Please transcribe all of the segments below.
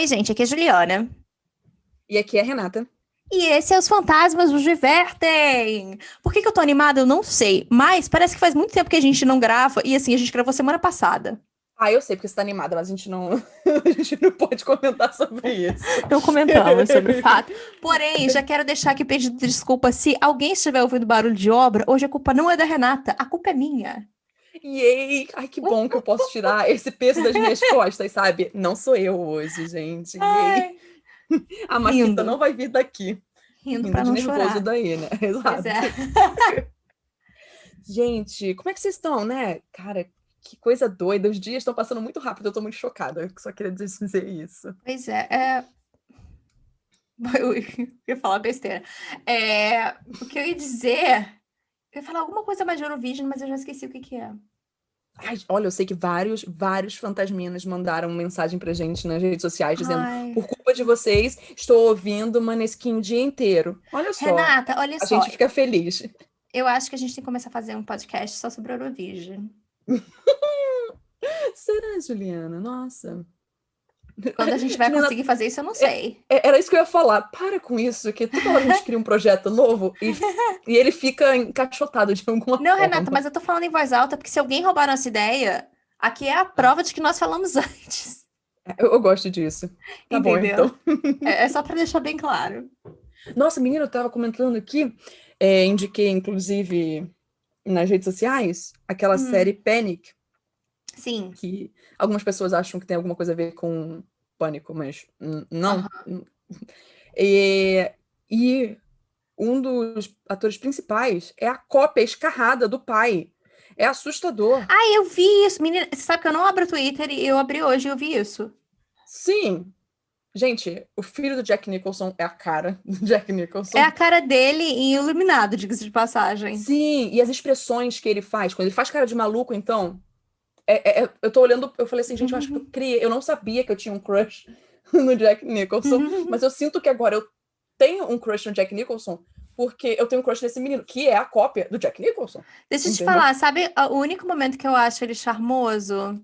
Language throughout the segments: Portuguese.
Oi, gente, aqui é a Juliana. E aqui é a Renata. E esse é Os Fantasmas Nos Divertem. Por que eu tô animada? Eu não sei. Mas parece que faz muito tempo que a gente não grava. E assim, a gente gravou semana passada. Ah, eu sei porque você tá animada, mas a gente não, a gente não pode comentar sobre isso. Não comentamos sobre o fato. Porém, já quero deixar aqui pedido desculpa se alguém estiver ouvindo barulho de obra. Hoje a culpa não é da Renata, a culpa é minha. Yay! Ai, que bom que eu posso tirar esse peso das minhas costas, sabe? Não sou eu hoje, gente. Yay! Ai, A Maquita rindo. não vai vir daqui. Rindo Rindo pra de não nervoso chorar. daí, né? Pois Exato. é. Gente, como é que vocês estão, né? Cara, que coisa doida. Os dias estão passando muito rápido, eu tô muito chocada. Eu só queria dizer isso. Pois é. Eu ia falar besteira. O que eu ia dizer. Eu ia falar alguma coisa mais de Eurovision, mas eu já esqueci o que que é. Ai, olha, eu sei que vários fantasminas mandaram mensagem pra gente nas redes sociais dizendo: Ai. por culpa de vocês, estou ouvindo Maneskin o dia inteiro. Olha só, Renata, olha a só. gente fica feliz. Eu acho que a gente tem que começar a fazer um podcast só sobre Eurovision. Será, Juliana? Nossa. Quando a gente vai Juliana, conseguir fazer isso, eu não sei. era isso que eu ia falar. Para com isso, que toda hora a gente cria um projeto novo e ele fica encaixotado de alguma Não, Renata, forma. mas eu tô falando em voz alta porque se alguém roubar nossa ideia, aqui é a prova de que nós falamos antes. Eu gosto disso. Tá bom, Entendeu? então. É só pra deixar bem claro. Nossa, menina, eu tava comentando aqui, indiquei, inclusive, nas redes sociais, aquela série Hum, Panic, sim. que algumas pessoas acham que tem alguma coisa a ver com pânico, mas não. Aham. E um dos atores principais é a cópia escarrada do pai. É assustador. Ai, eu vi isso. Menina, você sabe que eu não abro o Twitter e eu abri hoje e eu vi isso. Sim, gente, o filho do Jack Nicholson é a cara do Jack É a Nicholson. cara dele em Iluminado, diga-se de passagem. Sim, e as expressões que ele faz, quando ele faz cara de maluco, então, eu tô olhando, eu falei assim, gente, eu acho que eu não sabia que eu tinha um crush no Jack Nicholson, mas eu sinto que agora eu tenho um crush no Jack Nicholson porque eu tenho um crush nesse menino, que é a cópia do Jack Nicholson, Deixa eu te entendeu? falar, sabe o único momento que eu acho ele charmoso?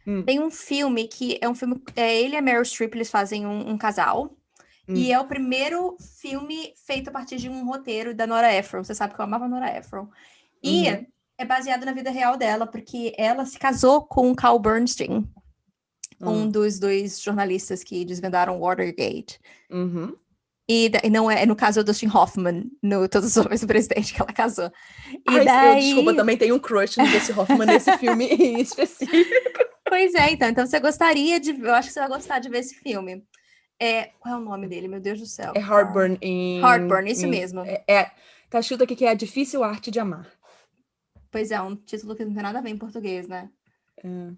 Hum, Tem um filme que é um filme. Ele e a Meryl Streep, eles fazem um casal. E hum, é o primeiro filme feito a partir de um roteiro da Nora Ephron. Você sabe que eu amava a Nora Ephron. E uhum, é baseado na vida real dela, porque ela se casou com o Carl Bernstein, um hum, dos dois jornalistas que desvendaram Watergate. uhum. E não é, no caso, é o Dustin Hoffman, no Todos os Homens do Presidente, que ela casou. E Ai, desculpa, daí. também tenho um crush no Dustin Hoffman nesse filme em específico. Pois é, então você gostaria de. Eu acho que você vai gostar de ver esse filme. Qual é o nome dele? Meu Deus do céu. É Heartburn em, Heartburn, isso em mesmo. tá escrito aqui que é A Difícil Arte de Amar. Pois é, um título que não tem nada a ver em português, né? É,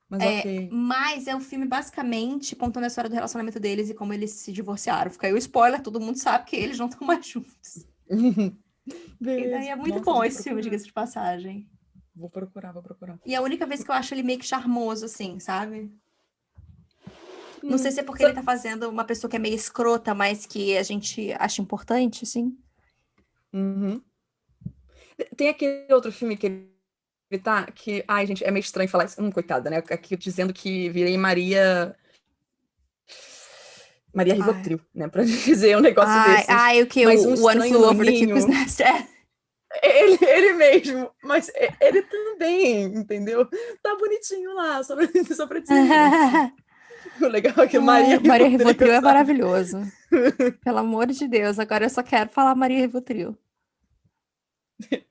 mas ok. Mas é um filme basicamente contando a história do relacionamento deles e como eles se divorciaram. Fica aí o spoiler, todo mundo sabe que eles não estão mais juntos. E daí Beleza. é muito Nossa, bom vou esse filme, procurar. diga-se de passagem. Vou procurar, vou procurar. E é a única vez que eu acho ele meio que charmoso, assim, sabe? Não sei se é porque ele Sa- tá fazendo uma pessoa que é meio escrota, mas que a gente acha importante, assim. Uhum. Tem aquele outro filme que ele tá, que, ai, gente, é meio estranho falar isso. Coitada, né? Aqui dizendo que virei Maria Ai, Rivotril, né? Pra dizer um negócio desses. ai, o que? Mas Um O One Estranho Flew no Over the Cuckoo's Ninho, Nest. ele mesmo. Mas ele também, entendeu? Tá bonitinho lá, só pra dizer isso. O legal é que Maria Ai, Maria Rivotril, Rivotril é sabe? maravilhoso. Pelo amor de Deus, agora eu só quero falar Maria Rivotril.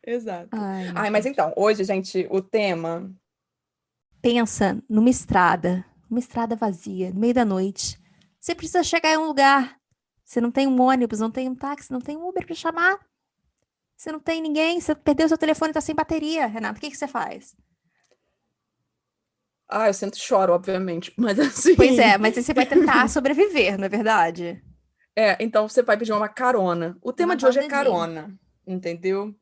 Exato. Ai, Ai, mas gente. então, hoje, gente, o tema. Pensa numa estrada vazia, no meio da noite. Você precisa chegar em um lugar. Você não tem um ônibus, não tem um táxi, não tem um Uber pra chamar. Você não tem ninguém, você perdeu seu telefone, tá sem bateria, Renato. O que que você faz? Ah, eu sempre choro, obviamente, mas Pois é, assim. mas aí você vai tentar sobreviver, não é verdade? Então você vai pedir uma carona. O tema de Levantar o hoje é dedinho. carona, entendeu?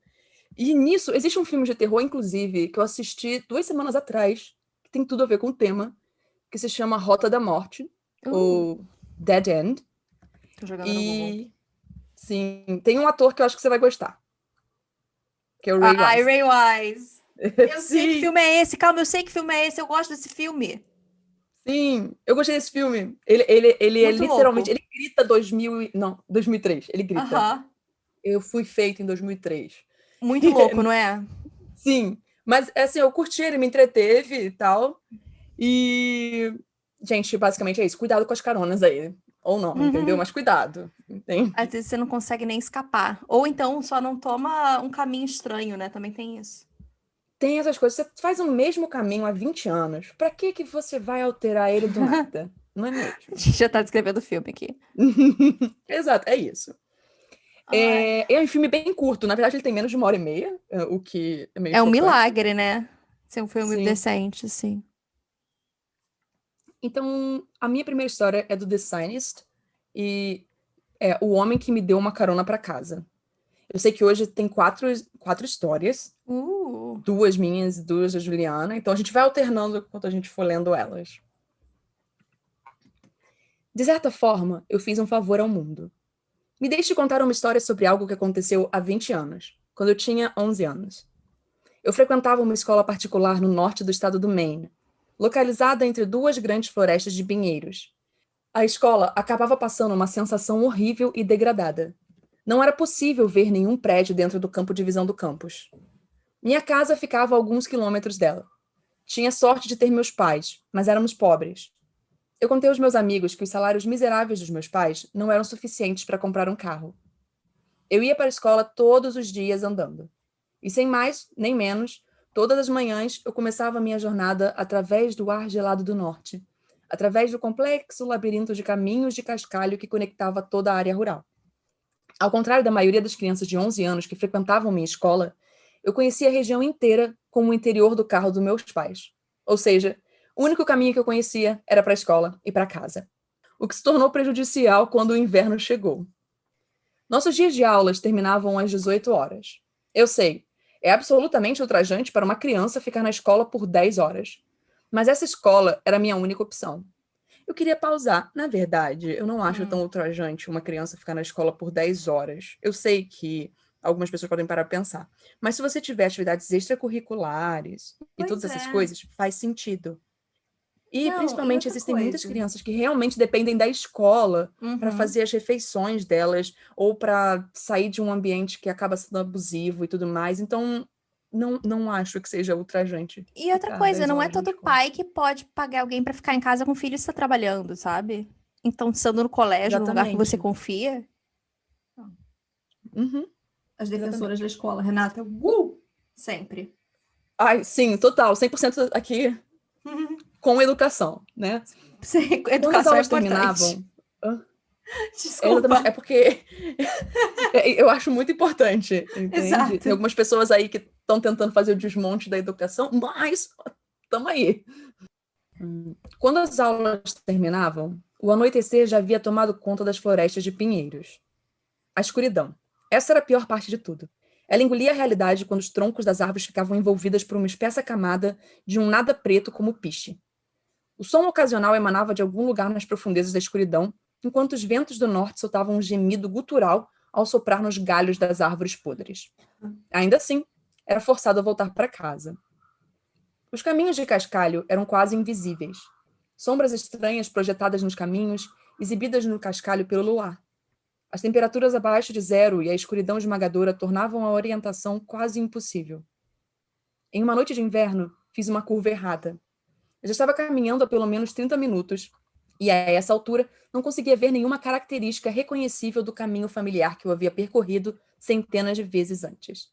E nisso, existe um filme de terror, inclusive, que eu assisti 2 semanas atrás, que tem tudo a ver com o tema, que se chama Rota da Morte, Uh, ou Dead End. tô jogando no Google. E, sim, tem um ator que eu acho que você vai gostar, que é o Ray Ai, Wise. Ray Wise. Eu sei que Sim, filme é esse. Calma, eu sei que filme é esse. Eu gosto desse filme. Sim, eu gostei desse filme. Ele é Muito literalmente. louco. Ele grita 2000. Não, 2003. Ele grita. Aham. Eu fui feito em 2003. Muito louco, não é? Sim, mas assim, eu curti, ele me entreteve e tal. E, gente, basicamente é isso. Cuidado com as caronas aí. Ou não, entendeu? Mas cuidado, entende? Às vezes você não consegue nem escapar. Ou então só não toma um caminho estranho, né? Também tem isso. Tem essas coisas. Você faz o mesmo caminho há 20 anos. Pra que que você vai alterar ele do nada? Não é A mesmo? gente já tá descrevendo o filme aqui. Exato, é isso. Ai. É um filme bem curto. Na verdade, ele tem menos de 1 hora e meia, o que é meio É um chocante. milagre, né? Ser um filme Sim. decente, assim. Então, a minha primeira história é do The Scientist. E é o homem que me deu uma carona para casa. Eu sei que hoje tem quatro histórias. Uh. Duas minhas e duas da Juliana. Então, a gente vai alternando enquanto a gente for lendo elas. De certa forma, eu fiz um favor ao mundo. Me deixe contar uma história sobre algo que aconteceu há 20 anos, quando eu tinha 11 anos. Eu frequentava uma escola particular no norte do estado do Maine, localizada entre duas grandes florestas de pinheiros. A escola acabava passando uma sensação horrível e degradada. Não era possível ver nenhum prédio dentro do campo de visão do campus. Minha casa ficava a alguns quilômetros dela. Tinha sorte de ter meus pais, mas éramos pobres. Eu contei aos meus amigos que os salários miseráveis dos meus pais não eram suficientes para comprar um carro. Eu ia para a escola todos os dias andando. E sem mais, nem menos, todas as manhãs eu começava a minha jornada através do ar gelado do norte, através do complexo labirinto de caminhos de cascalho que conectava toda a área rural. Ao contrário da maioria das crianças de 11 anos que frequentavam minha escola, eu conhecia a região inteira como o interior do carro dos meus pais. Ou seja, o único caminho que eu conhecia era para a escola e para casa. O que se tornou prejudicial quando o inverno chegou. Nossos dias de aulas terminavam às 18 horas. Eu sei, é absolutamente ultrajante para uma criança ficar na escola por 10 horas. Mas essa escola era a minha única opção. Eu queria pausar. Na verdade, eu não acho tão ultrajante uma criança ficar na escola por 10 horas. Eu sei que algumas pessoas podem parar para pensar. Mas se você tiver atividades extracurriculares e todas Pois essas é. coisas, faz sentido. E, Não, e principalmente, outra existem muitas coisa. crianças que realmente dependem da escola para Uhum. fazer as refeições delas ou para sair de um ambiente que acaba sendo abusivo e tudo mais. Então, não acho que seja ultrajante E outra ficar coisa, 10 não é horas na todo escola. pai que pode pagar alguém pra ficar em casa com o filho e está trabalhando, sabe? Então, estando no colégio, num lugar que você Exatamente. confia, Uhum, as defensoras da exatamente. escola, Renata, sempre. Ai, sim, total, 100% aqui com educação, né? Sim, Quando as educação é aulas importante. terminavam, hã? É exatamente, é Desculpa. porque eu acho muito importante, entende? Tem Exato. algumas pessoas aí que estão tentando fazer o desmonte da educação, mas estamos aí. Quando as aulas terminavam, o anoitecer já havia tomado conta das florestas de pinheiros. A escuridão. Essa era a pior parte de tudo. Ela engolia a realidade quando os troncos das árvores ficavam envolvidas por uma espessa camada de um nada preto como piche. O som ocasional emanava de algum lugar nas profundezas da escuridão, enquanto os ventos do norte soltavam um gemido gutural ao soprar nos galhos das árvores podres. Ainda assim, era forçado a voltar para casa. Os caminhos de cascalho eram quase invisíveis. Sombras estranhas projetadas nos caminhos, exibidas no cascalho pelo luar. As temperaturas abaixo de zero e a escuridão esmagadora tornavam a orientação quase impossível. Em uma noite de inverno, fiz uma curva errada. Eu já estava caminhando há pelo menos 30 minutos, e a essa altura não conseguia ver nenhuma característica reconhecível do caminho familiar que eu havia percorrido centenas de vezes antes.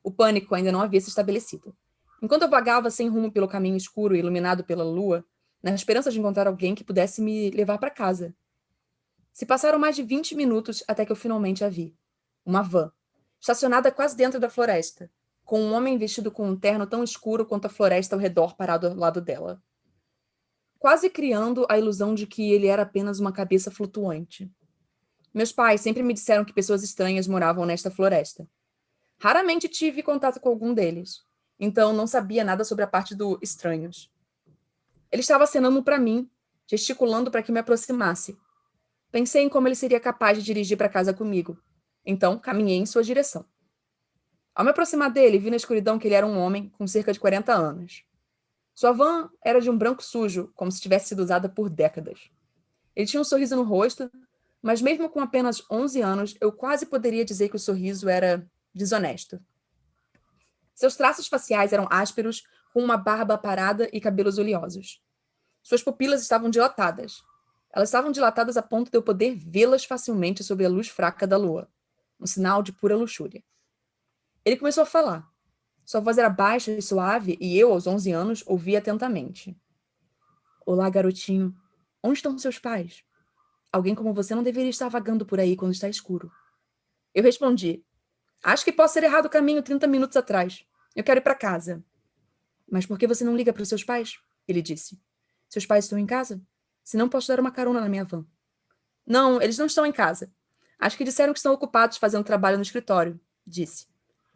O pânico ainda não havia se estabelecido. Enquanto eu vagava sem rumo pelo caminho escuro e iluminado pela lua, na esperança de encontrar alguém que pudesse me levar para casa. Se passaram mais de 20 minutos até que eu finalmente a vi. Uma van, estacionada quase dentro da floresta, com um homem vestido com um terno tão escuro quanto a floresta ao redor parado ao lado dela, quase criando a ilusão de que ele era apenas uma cabeça flutuante. Meus pais sempre me disseram que pessoas estranhas moravam nesta floresta. Raramente tive contato com algum deles, então não sabia nada sobre a parte do estranhos. Ele estava acenando para mim, gesticulando para que me aproximasse. Pensei em como ele seria capaz de dirigir para casa comigo. Então, caminhei em sua direção. Ao me aproximar dele, vi na escuridão que ele era um homem com cerca de 40 anos. Sua van era de um branco sujo, como se tivesse sido usada por décadas. Ele tinha um sorriso no rosto, mas mesmo com apenas 11 anos, eu quase poderia dizer que o sorriso era desonesto. Seus traços faciais eram ásperos, com uma barba parada e cabelos oleosos. Suas pupilas estavam dilatadas. Elas estavam dilatadas a ponto de eu poder vê-las facilmente sob a luz fraca da lua, um sinal de pura luxúria. Ele começou a falar. Sua voz era baixa e suave, e eu, aos 11 anos, ouvia atentamente. Olá, garotinho. Onde estão seus pais? Alguém como você não deveria estar vagando por aí quando está escuro. Eu respondi. Acho que posso ter errado o caminho 30 minutos atrás. Eu quero ir para casa. Mas por que você não liga para os seus pais? Ele disse. Seus pais estão em casa? Senão posso dar uma carona na minha van. Não, eles não estão em casa. Acho que disseram que estão ocupados fazendo trabalho no escritório, disse.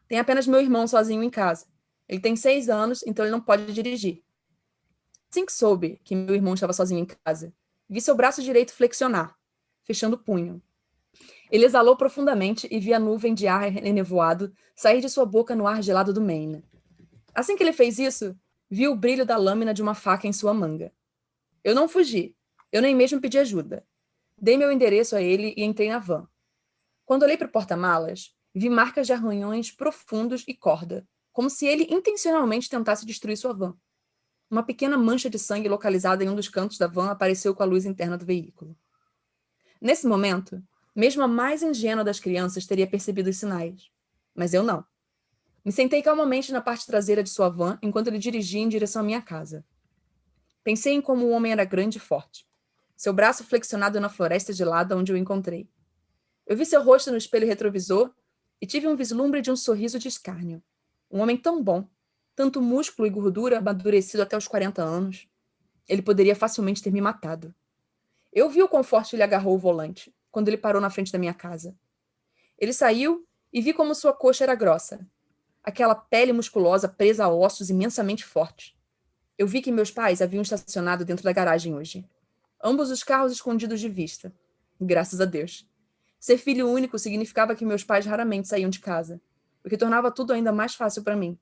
Tem apenas meu irmão sozinho em casa. Ele tem 6 anos, então ele não pode dirigir. Assim que soube que meu irmão estava sozinho em casa, vi seu braço direito flexionar, fechando o punho. Ele exalou profundamente e vi a nuvem de ar enevoado sair de sua boca no ar gelado do Maine. Assim que ele fez isso, vi o brilho da lâmina de uma faca em sua manga. Eu não fugi. Eu nem mesmo pedi ajuda. Dei meu endereço a ele e entrei na van. Quando olhei para o porta-malas, vi marcas de arranhões profundos e corda, como se ele intencionalmente tentasse destruir sua van. Uma pequena mancha de sangue localizada em um dos cantos da van apareceu com a luz interna do veículo. Nesse momento, mesmo a mais ingênua das crianças teria percebido os sinais. Mas eu não. Me sentei calmamente na parte traseira de sua van enquanto ele dirigia em direção à minha casa. Pensei em como o homem era grande e forte. Seu braço flexionado na floresta gelada onde o encontrei. Eu vi seu rosto no espelho retrovisor e tive um vislumbre de um sorriso de escárnio. Um homem tão bom, tanto músculo e gordura amadurecido até os 40 anos. Ele poderia facilmente ter me matado. Eu vi o quão forte ele agarrou o volante, quando ele parou na frente da minha casa. Ele saiu e vi como sua coxa era grossa. Aquela pele musculosa presa a ossos imensamente fortes. Eu vi que meus pais haviam estacionado dentro da garagem hoje. Ambos os carros escondidos de vista. Graças a Deus. Ser filho único significava que meus pais raramente saíam de casa, o que tornava tudo ainda mais fácil para mim.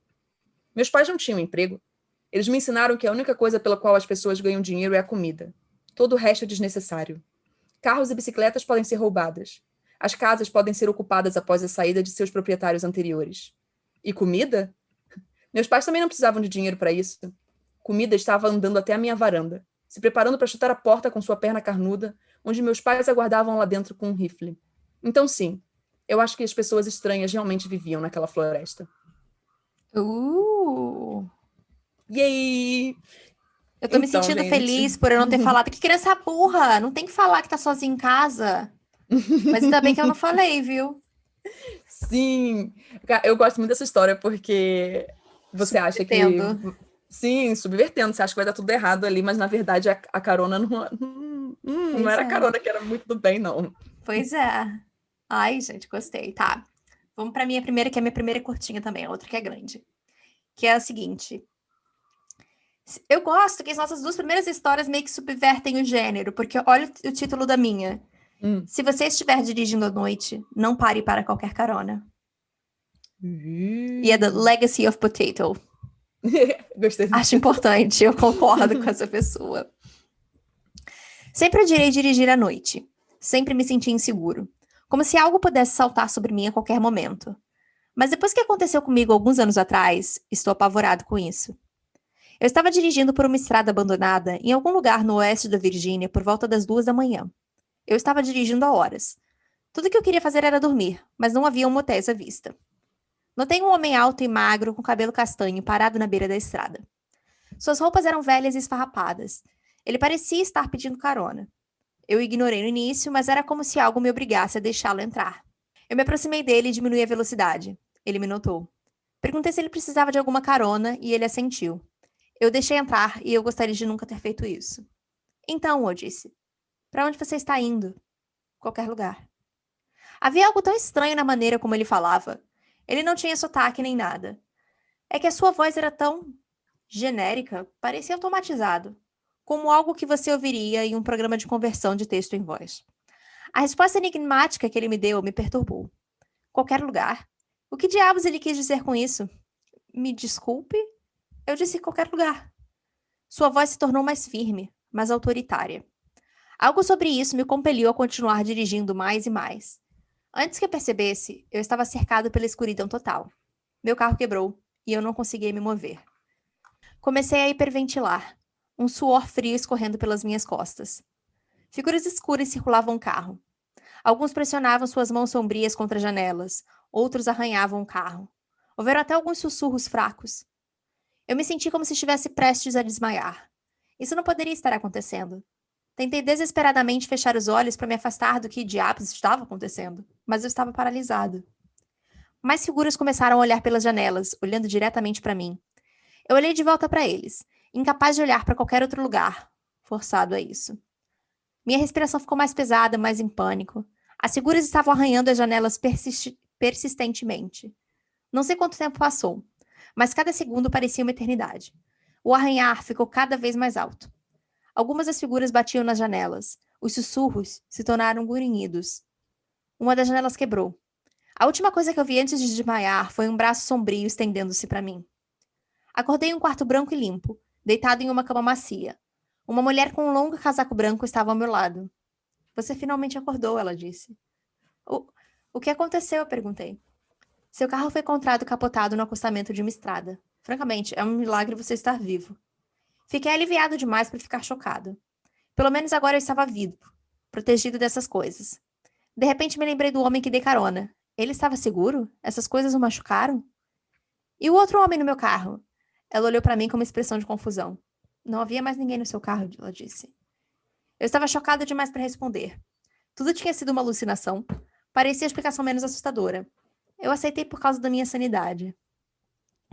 Meus pais não tinham emprego. Eles me ensinaram que a única coisa pela qual as pessoas ganham dinheiro é a comida. Todo o resto é desnecessário. Carros e bicicletas podem ser roubadas. As casas podem ser ocupadas após a saída de seus proprietários anteriores. E comida? Meus pais também não precisavam de dinheiro para isso. Comida estava andando até a minha varanda, se preparando para chutar a porta com sua perna carnuda, onde meus pais aguardavam lá dentro com um rifle. Então, sim, eu acho que as pessoas estranhas realmente viviam naquela floresta. Yay! Eu tô me sentindo feliz por eu não ter falado. Que criança burra! Não tem que falar que tá sozinha em casa. Mas ainda bem que eu não falei, viu? Sim! Eu gosto muito dessa história porque você acha que... Sim, subvertendo. Você acha que vai dar tudo errado ali, mas na verdade a carona não era carona que era muito do bem, não. Pois é. Ai, gente, gostei. Tá. Vamos pra minha primeira, que é a minha primeira curtinha também. A outra que é grande. Que é a seguinte. Eu gosto que as nossas 2 primeiras histórias meio que subvertem o gênero, porque olha o título da minha. Se você estiver dirigindo à noite, não pare para qualquer carona. E é The Legacy of Potato. Gostei. Acho importante, eu concordo com essa pessoa. Sempre odiei dirigir à noite. Sempre me senti inseguro. Como se algo pudesse saltar sobre mim a qualquer momento. Mas depois que aconteceu comigo alguns anos atrás, estou apavorado com isso. Eu estava dirigindo por uma estrada abandonada em algum lugar no oeste da Virgínia por volta das 2 da manhã. Eu estava dirigindo há horas. Tudo que eu queria fazer era dormir, mas não havia motéis à vista. Notei um homem alto e magro com cabelo castanho parado na beira da estrada. Suas roupas eram velhas e esfarrapadas. Ele parecia estar pedindo carona. Eu ignorei no início, mas era como se algo me obrigasse a deixá-lo entrar. Eu me aproximei dele e diminuí a velocidade. Ele me notou. Perguntei se ele precisava de alguma carona e ele assentiu. Eu deixei entrar e eu gostaria de nunca ter feito isso. Então, eu disse. Para onde você está indo? Qualquer lugar. Havia algo tão estranho na maneira como ele falava. Ele não tinha sotaque nem nada. É que a sua voz era tão genérica, parecia automatizado, como algo que você ouviria em um programa de conversão de texto em voz. A resposta enigmática que ele me deu me perturbou. Qualquer lugar? O que diabos ele quis dizer com isso? Me desculpe? Eu disse qualquer lugar. Sua voz se tornou mais firme, mais autoritária. Algo sobre isso me compeliu a continuar dirigindo mais e mais. Antes que eu percebesse, eu estava cercado pela escuridão total. Meu carro quebrou e eu não conseguia me mover. Comecei a hiperventilar, um suor frio escorrendo pelas minhas costas. Figuras escuras circulavam o carro. Alguns pressionavam suas mãos sombrias contra janelas, outros arranhavam o carro. Houveram até alguns sussurros fracos. Eu me senti como se estivesse prestes a desmaiar. Isso não poderia estar acontecendo. Tentei desesperadamente fechar os olhos para me afastar do que diabos estava acontecendo, mas eu estava paralisado. Mais figuras começaram a olhar pelas janelas, olhando diretamente para mim. Eu olhei de volta para eles, incapaz de olhar para qualquer outro lugar, forçado a isso. Minha respiração ficou mais pesada, mais em pânico. As figuras estavam arranhando as janelas persistentemente. Não sei quanto tempo passou, mas cada segundo parecia uma eternidade. O arranhar ficou cada vez mais alto. Algumas das figuras batiam nas janelas. Os sussurros se tornaram grunhidos. Uma das janelas quebrou. A última coisa que eu vi antes de desmaiar foi um braço sombrio estendendo-se para mim. Acordei em um quarto branco e limpo, deitado em uma cama macia. Uma mulher com um longo casaco branco estava ao meu lado. Você finalmente acordou, ela disse. O que aconteceu? Eu perguntei. Seu carro foi encontrado capotado no acostamento de uma estrada. Francamente, é um milagre você estar vivo. Fiquei aliviado demais para ficar chocado. Pelo menos agora eu estava vivo, protegido dessas coisas. De repente me lembrei do homem que dei carona. Ele estava seguro? Essas coisas o machucaram? E o outro homem no meu carro? Ela olhou para mim com uma expressão de confusão. Não havia mais ninguém no seu carro, ela disse. Eu estava chocada demais para responder. Tudo tinha sido uma alucinação. Parecia a explicação menos assustadora. Eu aceitei por causa da minha sanidade.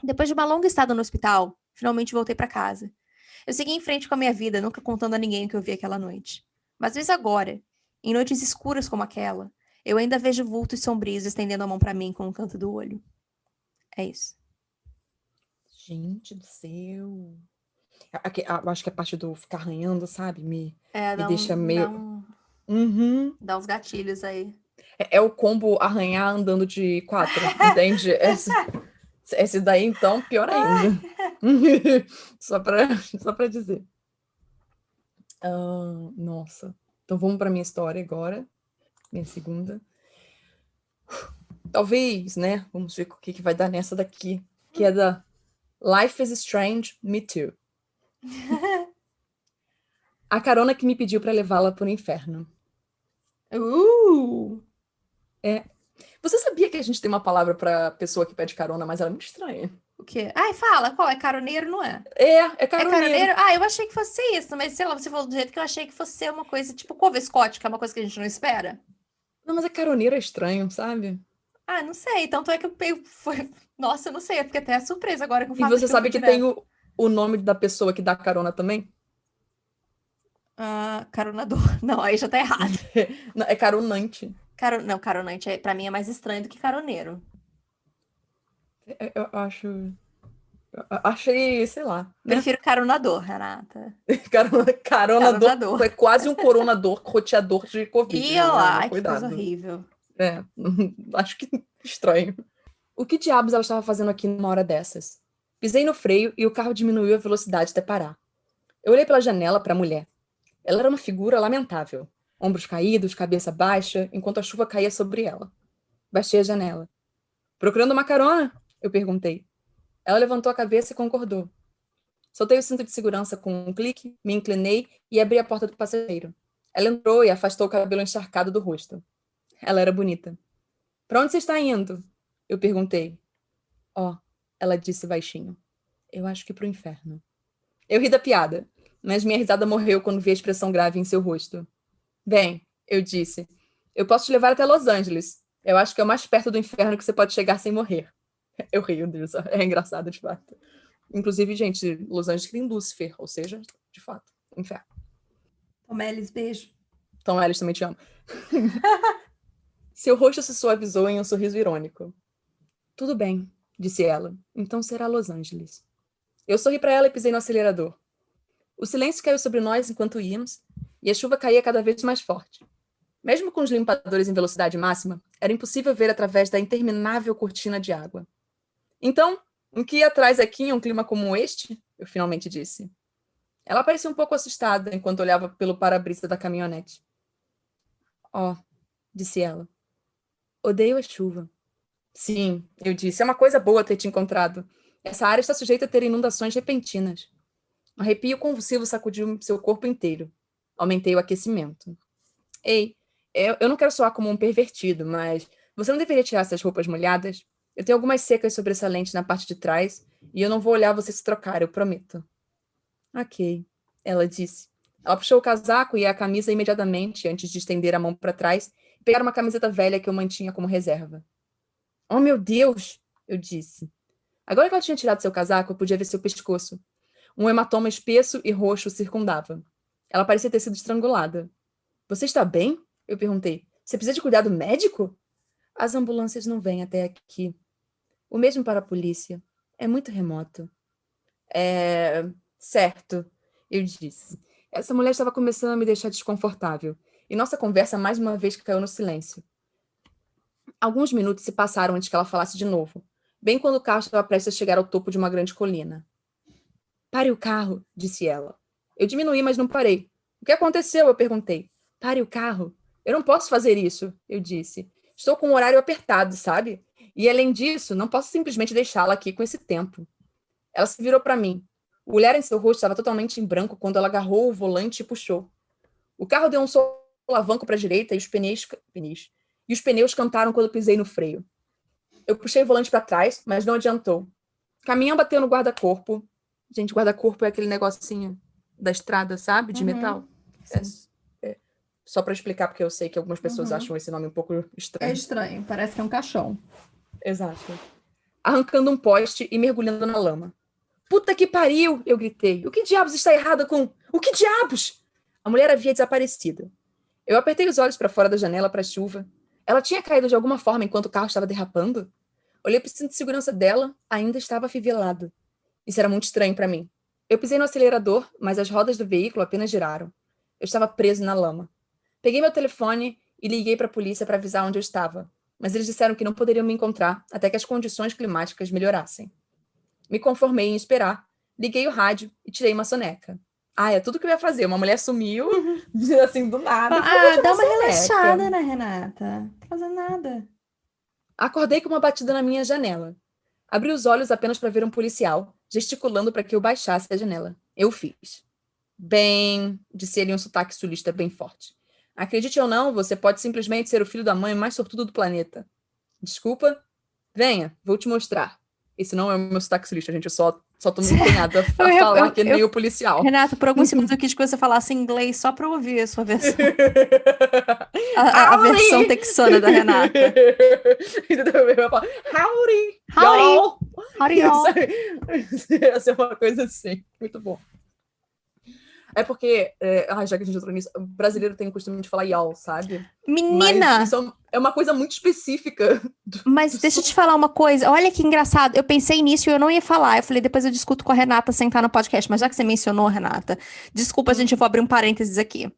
Depois de uma longa estada no hospital, finalmente voltei para casa. Eu segui em frente com a minha vida, nunca contando a ninguém o que eu vi aquela noite. Mas mesmo agora, em noites escuras como aquela, eu ainda vejo vultos sombrios estendendo a mão para mim com um canto do olho. É isso. Gente do céu. Acho que a parte do ficar arranhando, sabe? Me Dá deixa meio. Uhum. Dá uns gatilhos aí. É o combo arranhar andando de 4, entende? Esse daí, então, pior ainda. Só pra dizer. Nossa. Então vamos pra minha história agora. Minha segunda. Talvez, né? Vamos ver o que vai dar nessa daqui. Que é da Life is Strange, Me Too. A carona que me pediu pra levá-la pro inferno. Você sabia que a gente tem uma palavra pra pessoa que pede carona, mas ela é muito estranha? O quê? Ai, fala, qual? É caroneiro, não é? É É caroneiro. caroneiro? Ah, eu achei que fosse isso, mas sei lá, você falou do jeito que eu achei que fosse ser uma coisa tipo couve Scott, que é uma coisa que a gente não espera. Não, mas caroneiro é estranho, sabe? Ah, não sei. Tanto é que foi. Nossa, eu não sei. Eu fiquei até surpresa agora com o E fato de você que eu fui sabe que tem direto. o nome da pessoa que dá carona também? Caronador. Não, aí já tá errado. Não, é caronante. Não, caronante pra mim é mais estranho do que caroneiro. Eu acho. Achei, sei lá. Né? Prefiro caronador, Renata. Caronador. Caronador. É quase um coronador, roteador de Covid. Ih, olha lá, que Cuidado. coisa horrível. Acho que estranho. O que diabos ela estava fazendo aqui numa hora dessas? Pisei no freio e o carro diminuiu a velocidade até parar. Eu olhei pela janela para a mulher. Ela era uma figura lamentável. Ombros caídos, cabeça baixa, enquanto a chuva caía sobre ela. Baixei a janela. Procurando uma carona? Eu perguntei. Ela levantou a cabeça e concordou. Soltei o cinto de segurança com um clique, me inclinei e abri a porta do passageiro. Ela entrou e afastou o cabelo encharcado do rosto. Ela era bonita. Para onde você está indo? Eu perguntei. Ela disse baixinho. Eu acho que pro inferno. Eu ri da piada, mas minha risada morreu quando vi a expressão grave em seu rosto. Bem, eu disse, eu posso te levar até Los Angeles. Eu acho que é o mais perto do inferno que você pode chegar sem morrer. Eu rio disso, é engraçado de fato. Inclusive, gente, Los Angeles tem Lúcifer, ou seja, de fato, inferno. Tom Ellis, beijo. Tom Ellis também te amo. Seu rosto se suavizou em um sorriso irônico. Tudo bem, disse ela. Então será Los Angeles. Eu sorri para ela e pisei no acelerador. O silêncio caiu sobre nós enquanto íamos, e a chuva caía cada vez mais forte. Mesmo com os limpadores em velocidade máxima, era impossível ver através da interminável cortina de água. Então, o que ia atrás aqui em um clima como este? Eu finalmente disse. Ela parecia um pouco assustada enquanto olhava pelo para-brisa da caminhonete. Oh, disse ela. Odeio a chuva. Sim, eu disse, é uma coisa boa ter te encontrado. Essa área está sujeita a ter inundações repentinas. Um arrepio convulsivo sacudiu seu corpo inteiro. Aumentei o aquecimento. Ei, eu não quero soar como um pervertido, mas você não deveria tirar essas roupas molhadas? Eu tenho algumas secas sobressalentes na parte de trás e eu não vou olhar você se trocar, eu prometo. Ok, ela disse. Ela puxou o casaco e a camisa imediatamente, antes de estender a mão para trás e pegar uma camiseta velha que eu mantinha como reserva. Oh, meu Deus! Eu disse. Agora que ela tinha tirado seu casaco, eu podia ver seu pescoço. Um hematoma espesso e roxo o circundava. Ela parecia ter sido estrangulada. Você está bem? Eu perguntei. Você precisa de cuidado médico? As ambulâncias não vêm até aqui. O mesmo para a polícia. É muito remoto. Certo, eu disse. Essa mulher estava começando a me deixar desconfortável, e nossa conversa mais uma vez caiu no silêncio. Alguns minutos se passaram antes que ela falasse de novo, bem quando o carro estava prestes a chegar ao topo de uma grande colina. Pare o carro, disse ela. Eu diminuí, mas não parei. O que aconteceu? Eu perguntei. Pare o carro. Eu não posso fazer isso, eu disse. Estou com um horário apertado, sabe? E, além disso, não posso simplesmente deixá-la aqui com esse tempo. Ela se virou para mim. O olhar em seu rosto estava totalmente em branco quando ela agarrou o volante e puxou. O carro deu um solavanco para a direita e os pneus cantaram quando pisei no freio. Eu puxei o volante para trás, mas não adiantou. O caminhão bateu no guarda-corpo. Gente, guarda-corpo é aquele negocinho da estrada, sabe? De metal. Só para explicar, porque eu sei que algumas pessoas acham esse nome um pouco estranho. É estranho, parece que é um caixão. Exato. Arrancando um poste e mergulhando na lama. Puta que pariu! Eu gritei. O que diabos está errado com... O que diabos? A mulher havia desaparecido. Eu apertei os olhos para fora da janela para a chuva. Ela tinha caído de alguma forma enquanto o carro estava derrapando? Olhei para o cinto de segurança dela, ainda estava afivelado. Isso era muito estranho para mim. Eu pisei no acelerador, mas as rodas do veículo apenas giraram. Eu estava preso na lama. Peguei meu telefone e liguei para a polícia para avisar onde eu estava, mas eles disseram que não poderiam me encontrar até que as condições climáticas melhorassem. Me conformei em esperar, liguei o rádio e tirei uma soneca. É tudo que eu ia fazer. Uma mulher sumiu, assim, do nada. Dá uma relaxada, né, Renata? Não tá fazendo nada. Acordei com uma batida na minha janela. Abri os olhos apenas para ver um policial, gesticulando para que eu baixasse a janela. Eu fiz. Bem, disse ele em um sotaque sulista bem forte. Acredite ou não, você pode simplesmente ser o filho da mãe mais sortudo do planeta. Desculpa? Venha, vou te mostrar. Esse não é o meu sotaque sulista, gente. Eu só tô me empenhada a falar que nem o policial. Renato, por alguns segundos eu quis que você falasse inglês só pra ouvir a sua versão. a versão texana da Renata. Howdy! Howdy! Howdy, y'all! Essa é uma coisa assim. Muito bom. É porque, já que a gente entrou nisso, o brasileiro tem o costume de falar y'all, sabe? Menina! Mas isso é uma coisa muito específica. Mas deixa eu te falar uma coisa. Olha que engraçado. Eu pensei nisso e eu não ia falar. Eu falei, depois eu discuto com a Renata sem estar no podcast. Mas já que você mencionou, Renata, desculpa, gente, eu vou abrir um parênteses aqui.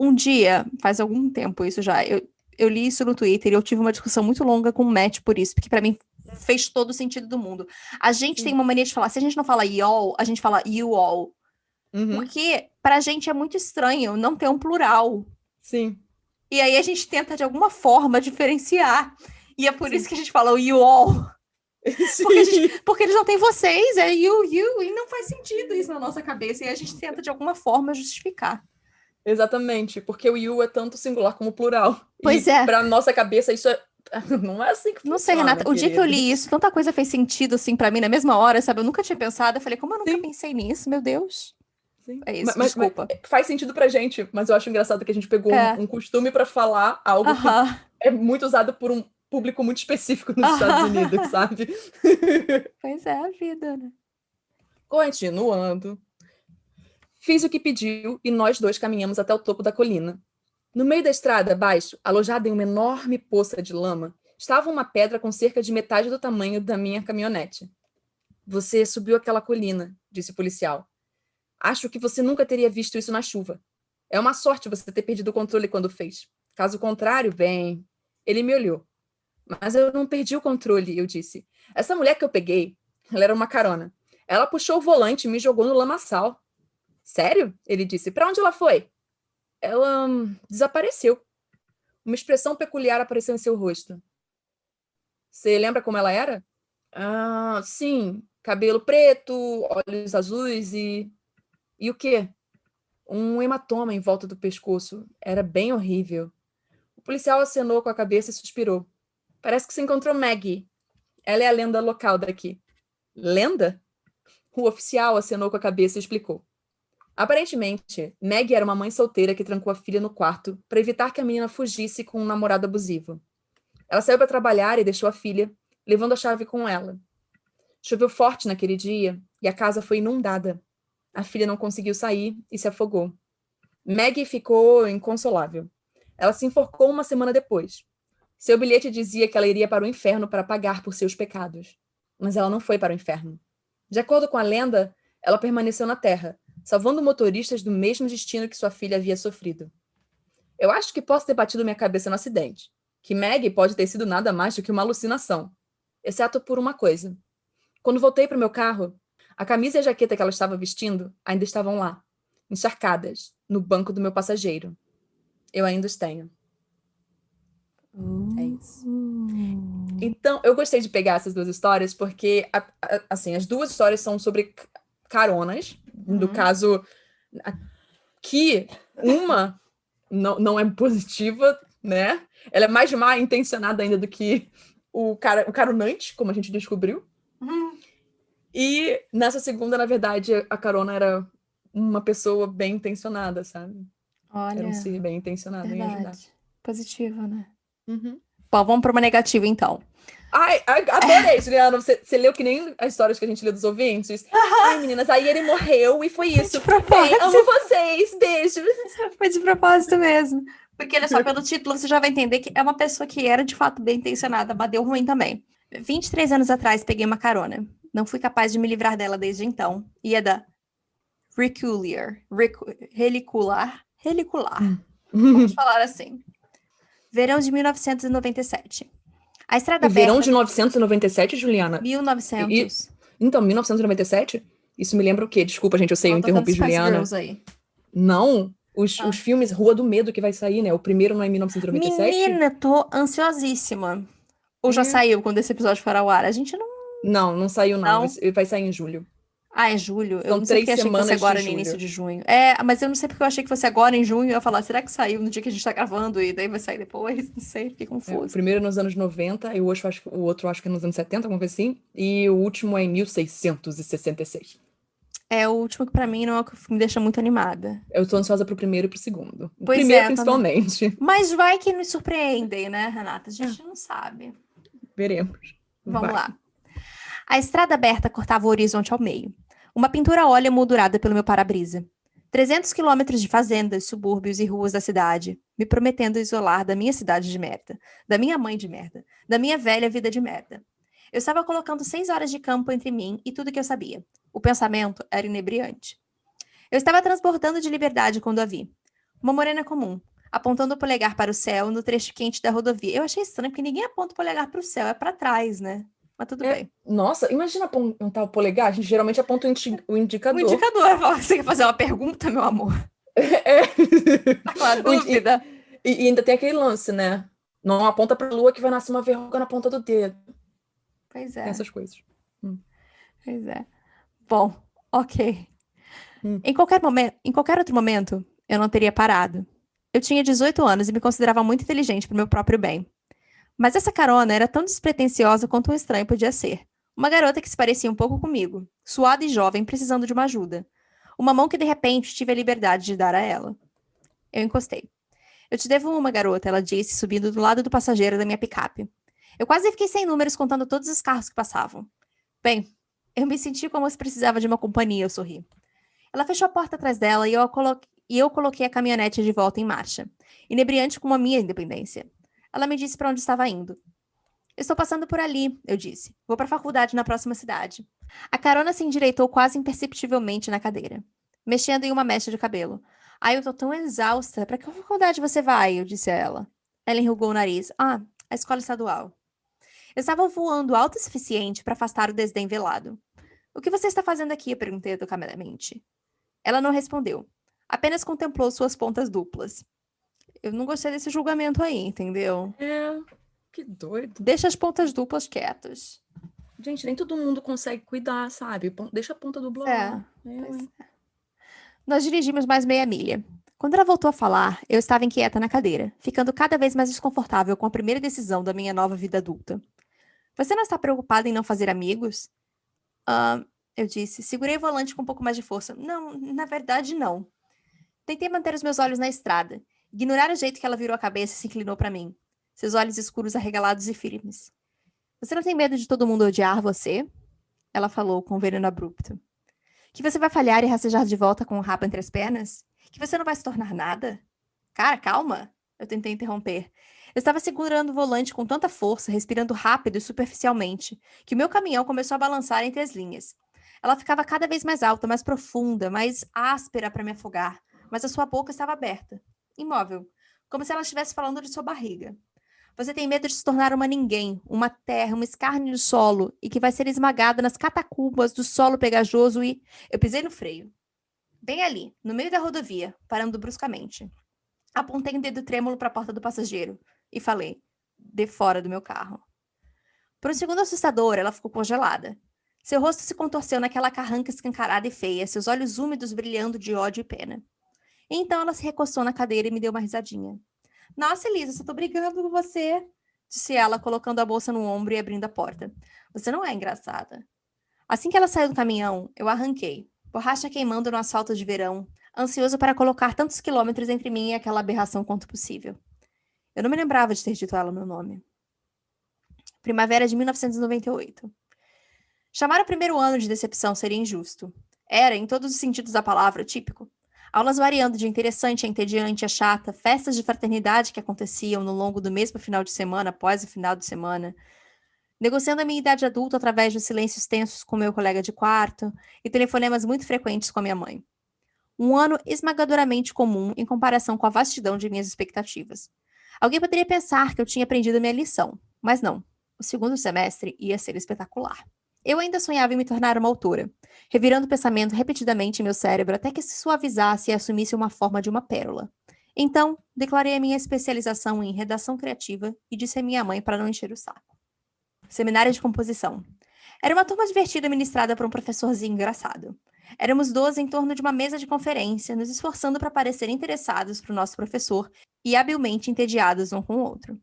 Um dia, faz algum tempo isso já, eu li isso no Twitter e eu tive uma discussão muito longa com o Matt por isso, porque pra mim fez todo o sentido do mundo. A gente tem uma mania de falar, se a gente não fala y'all, a gente fala you all. Porque pra gente é muito estranho não ter um plural. Sim. E aí a gente tenta, de alguma forma, diferenciar. E é por isso que a gente fala o you all. Porque eles não têm vocês, é you, e não faz sentido isso na nossa cabeça. E a gente tenta, de alguma forma, justificar. Exatamente, porque o you é tanto singular como plural. Pois e é. Pra nossa cabeça, isso não é assim que funciona. Não sei, Renata, o dia que eu li isso, tanta coisa fez sentido, assim, pra mim, na mesma hora, sabe? Eu nunca tinha pensado. Eu falei, como eu nunca pensei nisso? Meu Deus. Sim. É isso, mas desculpa. Faz sentido pra gente, mas eu acho engraçado que a gente pegou um costume pra falar algo que é muito usado por um público muito específico nos Estados Unidos, sabe? Pois é, a vida, né? Continuando. Fiz o que pediu e nós dois caminhamos até o topo da colina. No meio da estrada, abaixo, alojada em uma enorme poça de lama, estava uma pedra com cerca de metade do tamanho da minha caminhonete. Você subiu aquela colina, disse o policial. Acho que você nunca teria visto isso na chuva. É uma sorte você ter perdido o controle quando fez. Caso contrário, bem... Ele me olhou. Mas eu não perdi o controle, eu disse. Essa mulher que eu peguei, ela era uma carona. Ela puxou o volante e me jogou no lamaçal. Sério? Ele disse. Para onde ela foi? Ela desapareceu. Uma expressão peculiar apareceu em seu rosto. Você lembra como ela era? Ah, sim. Cabelo preto, olhos azuis e... E o quê? Um hematoma em volta do pescoço. Era bem horrível. O policial acenou com a cabeça e suspirou. Parece que se encontrou Maggie. Ela é a lenda local daqui. Lenda? O oficial acenou com a cabeça e explicou. Aparentemente, Maggie era uma mãe solteira que trancou a filha no quarto para evitar que a menina fugisse com um namorado abusivo. Ela saiu para trabalhar e deixou a filha, levando a chave com ela. Choveu forte naquele dia e a casa foi inundada. A filha não conseguiu sair e se afogou. Maggie ficou inconsolável. Ela se enforcou uma semana depois. Seu bilhete dizia que ela iria para o inferno para pagar por seus pecados. Mas ela não foi para o inferno. De acordo com a lenda, ela permaneceu na Terra, salvando motoristas do mesmo destino que sua filha havia sofrido. Eu acho que posso ter batido minha cabeça no acidente, que Maggie pode ter sido nada mais do que uma alucinação, exceto por uma coisa. Quando voltei para o meu carro, a camisa e a jaqueta que ela estava vestindo ainda estavam lá, encharcadas, no banco do meu passageiro. Eu ainda os tenho. É isso. Então, eu gostei de pegar essas duas histórias porque, assim, as duas histórias são sobre caronas. No caso, que uma não é positiva, né? Ela é mais mal intencionada ainda do que o caronante, como a gente descobriu. E nessa segunda, na verdade, a carona era uma pessoa bem intencionada, sabe? Olha, Era um ser bem intencionado em ajudar. Positiva, né? Uhum. Bom, vamos para uma negativa, então. Ai, adorei, Juliana. Você leu que nem as histórias que a gente lê dos ouvintes. Ai, meninas, aí ele morreu e foi isso. Bem, amo vocês. Beijo. Foi de propósito mesmo. Porque, olha só, pelo título você já vai entender que é uma pessoa que era, de fato, bem intencionada, mas deu ruim também. 23 anos atrás, peguei uma carona. Não fui capaz de me livrar dela desde então. E é da Helicular. Vamos falar assim. Verão de 1997. A estrada Verão aberta... de 1997, Juliana? 1900. Então, 1997? Isso me lembra o quê? Desculpa, gente, eu sei, eu interrompi Juliana. Aí. Não, os filmes Rua do Medo que vai sair, né? O primeiro não é em 1997? Menina, tô ansiosíssima. Ou já saiu quando esse episódio for ao ar? A gente não... Não saiu não. Vai sair em julho. Ah, é julho? Eu São não sei 3 porque achei que fosse semanas agora de no início julho. de junho. Mas eu não sei porque eu achei que fosse agora em junho. Eu ia falar, será que saiu no dia que a gente tá gravando e daí vai sair depois? Não sei, fiquei O confusa. primeiro é nos anos 90, e o outro acho que é nos anos 70, alguma coisa assim. E o último é em 1666. É o último que pra mim não é o que me deixa muito animada. Eu tô ansiosa pro primeiro e pro segundo. O Pois primeiro, é, principalmente. Mas vai que nos surpreendem, né, Renata? A gente não sabe. Veremos. Vamos lá. A estrada aberta cortava o horizonte ao meio. Uma pintura a óleo emoldurada pelo meu para-brisa. 300 quilômetros de fazendas, subúrbios e ruas da cidade, me prometendo isolar da minha cidade de merda, da minha mãe de merda, da minha velha vida de merda. Eu estava colocando 6 horas de campo entre mim e tudo que eu sabia. O pensamento era inebriante. Eu estava transbordando de liberdade quando a vi. Uma morena comum, apontando o polegar para o céu no trecho quente da rodovia. Eu achei estranho, porque ninguém aponta o polegar para o céu, é para trás, né? Mas tudo bem. Nossa, imagina apontar o polegar. A gente geralmente aponta o indicador. O indicador. Você quer fazer uma pergunta, meu amor? Tá com a dúvida? E ainda tem aquele lance, né? Não aponta pra lua que vai nascer uma verruga na ponta do dedo. Pois é. Tem essas coisas. Pois é. Bom, ok. Em qualquer outro momento, eu não teria parado. Eu tinha 18 anos e me considerava muito inteligente para o meu próprio bem. Mas essa carona era tão despretensiosa quanto um estranho podia ser. Uma garota que se parecia um pouco comigo, suada e jovem, precisando de uma ajuda. Uma mão que de repente tive a liberdade de dar a ela. Eu encostei. Eu te devo uma, garota, ela disse, subindo do lado do passageiro da minha picape. Eu quase fiquei sem números contando todos os carros que passavam. Bem, eu me senti como se precisava de uma companhia, eu sorri. Ela fechou a porta atrás dela e eu coloquei a caminhonete de volta em marcha, inebriante como a minha independência. Ela me disse para onde estava indo. Estou passando por ali, eu disse. Vou para a faculdade na próxima cidade. A carona se endireitou quase imperceptivelmente na cadeira, mexendo em uma mecha de cabelo. Ai, eu tô tão exausta. Para que faculdade você vai? Eu disse a ela. Ela enrugou o nariz. Ah, a escola estadual. Eu estava voando alto o suficiente para afastar o desdém velado. O que você está fazendo aqui? Eu perguntei educadamente. Ela não respondeu. Apenas contemplou suas pontas duplas. Eu não gostei desse julgamento aí, entendeu? Que doido. Deixa as pontas duplas quietas. Gente, nem todo mundo consegue cuidar, sabe? Deixa a ponta dupla lá. Nós dirigimos mais meia milha. Quando ela voltou a falar, eu estava inquieta na cadeira, ficando cada vez mais desconfortável com a primeira decisão da minha nova vida adulta. Você não está preocupada em não fazer amigos? Eu disse. Segurei o volante com um pouco mais de força. Não, na verdade, não. Tentei manter os meus olhos na estrada. Ignorar o jeito que ela virou a cabeça e se inclinou para mim. Seus olhos escuros arregalados e firmes. Você não tem medo de todo mundo odiar você? Ela falou com um veneno abrupto. Que você vai falhar e rastejar de volta com o rabo entre as pernas? Que você não vai se tornar nada? Cara, calma. Eu tentei interromper. Eu estava segurando o volante com tanta força, respirando rápido e superficialmente, que o meu caminhão começou a balançar entre as linhas. Ela ficava cada vez mais alta, mais profunda, mais áspera para me afogar, mas a sua boca estava aberta, imóvel, como se ela estivesse falando de sua barriga. Você tem medo de se tornar uma ninguém, uma terra, uma escárnio do solo, e que vai ser esmagada nas catacumbas do solo pegajoso e... Eu pisei no freio. Bem ali, no meio da rodovia, parando bruscamente. Apontei um dedo trêmulo para a porta do passageiro e falei, de fora do meu carro. Por um segundo assustador, ela ficou congelada. Seu rosto se contorceu naquela carranca escancarada e feia, seus olhos úmidos brilhando de ódio e pena. E então ela se recostou na cadeira e me deu uma risadinha. Nossa, Elisa, só tô brigando com você, disse ela, colocando a bolsa no ombro e abrindo a porta. Você não é engraçada. Assim que ela saiu do caminhão, eu arranquei, borracha queimando no asfalto de verão, ansioso para colocar tantos quilômetros entre mim e aquela aberração quanto possível. Eu não me lembrava de ter dito a ela o meu nome. Primavera de 1998. Chamar o primeiro ano de decepção seria injusto. Era, em todos os sentidos da palavra, típico. Aulas variando de interessante a entediante a chata, festas de fraternidade que aconteciam no longo do mesmo final de semana após o final de semana, negociando a minha idade adulta através de silêncios tensos com meu colega de quarto e telefonemas muito frequentes com a minha mãe. Um ano esmagadoramente comum em comparação com a vastidão de minhas expectativas. Alguém poderia pensar que eu tinha aprendido a minha lição, mas não. O segundo semestre ia ser espetacular. Eu ainda sonhava em me tornar uma autora, revirando o pensamento repetidamente em meu cérebro até que se suavizasse e assumisse uma forma de uma pérola. Então, declarei a minha especialização em redação criativa e disse à minha mãe para não encher o saco. Seminário de composição. Era uma turma divertida ministrada por um professorzinho engraçado. Éramos 12 em torno de uma mesa de conferência, nos esforçando para parecer interessados para o nosso professor e habilmente entediados um com o outro.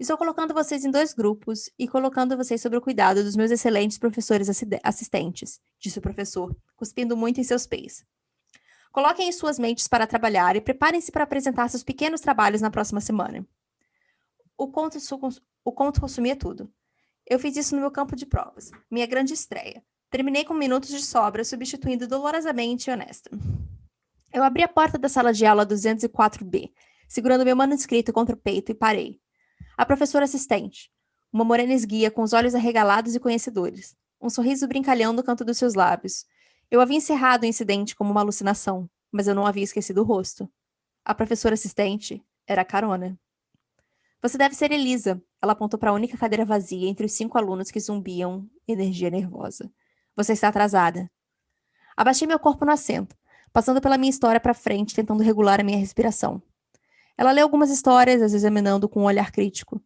Estou colocando vocês em 2 grupos e colocando vocês sob o cuidado dos meus excelentes professores assistentes, disse o professor, cuspindo muito em seus pés. Coloquem em suas mentes para trabalhar e preparem-se para apresentar seus pequenos trabalhos na próxima semana. O conto consumia tudo. Eu fiz isso no meu campo de provas, minha grande estreia. Terminei com minutos de sobra, substituindo dolorosamente honesta. Eu abri a porta da sala de aula 204B, segurando meu manuscrito contra o peito e parei. A professora assistente, uma morena esguia com os olhos arregalados e conhecedores, um sorriso brincalhão no canto dos seus lábios. Eu havia encerrado o incidente como uma alucinação, mas eu não havia esquecido o rosto. A professora assistente era a Carona. Você deve ser Elisa. Ela apontou para a única cadeira vazia entre os 5 alunos que zumbiam energia nervosa. Você está atrasada. Abaixei meu corpo no assento, passando pela minha história para frente, tentando regular a minha respiração. Ela leu algumas histórias, as examinando com um olhar crítico.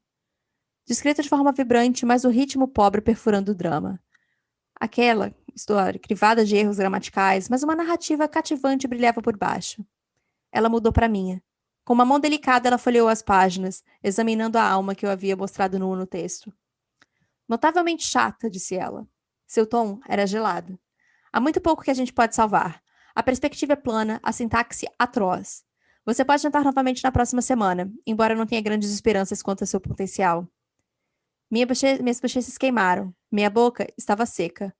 Descrita de forma vibrante, mas o ritmo pobre perfurando o drama. Aquela história, crivada de erros gramaticais, mas uma narrativa cativante brilhava por baixo. Ela mudou para a minha. Com uma mão delicada, ela folheou as páginas, examinando a alma que eu havia mostrado no texto. Notavelmente chata, disse ela. Seu tom era gelado. Há muito pouco que a gente pode salvar. A perspectiva é plana, a sintaxe atroz. Você pode tentar novamente na próxima semana, embora eu não tenha grandes esperanças quanto ao seu potencial. Minhas bochechas queimaram. Minha boca estava seca.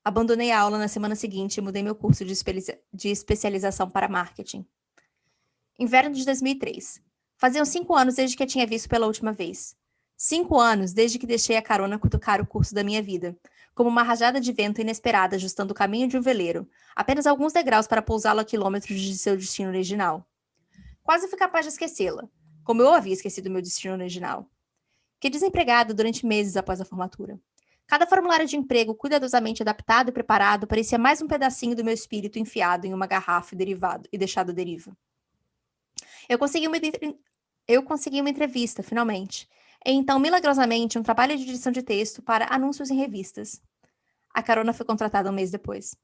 Abandonei a aula na semana seguinte e mudei meu curso de especialização para marketing. Inverno de 2003. Faziam 5 anos desde que a tinha visto pela última vez. 5 anos desde que deixei a Carona cutucar o curso da minha vida, como uma rajada de vento inesperada ajustando o caminho de um veleiro, apenas alguns degraus para pousá-lo a quilômetros de seu destino original. Quase fui capaz de esquecê-la, como eu havia esquecido meu destino original. Fiquei desempregada durante meses após a formatura. Cada formulário de emprego cuidadosamente adaptado e preparado parecia mais um pedacinho do meu espírito enfiado em uma garrafa e deixado à deriva. Eu consegui uma entrevista, finalmente. E então, milagrosamente, um trabalho de edição de texto para anúncios em revistas. A Carona foi contratada um mês depois.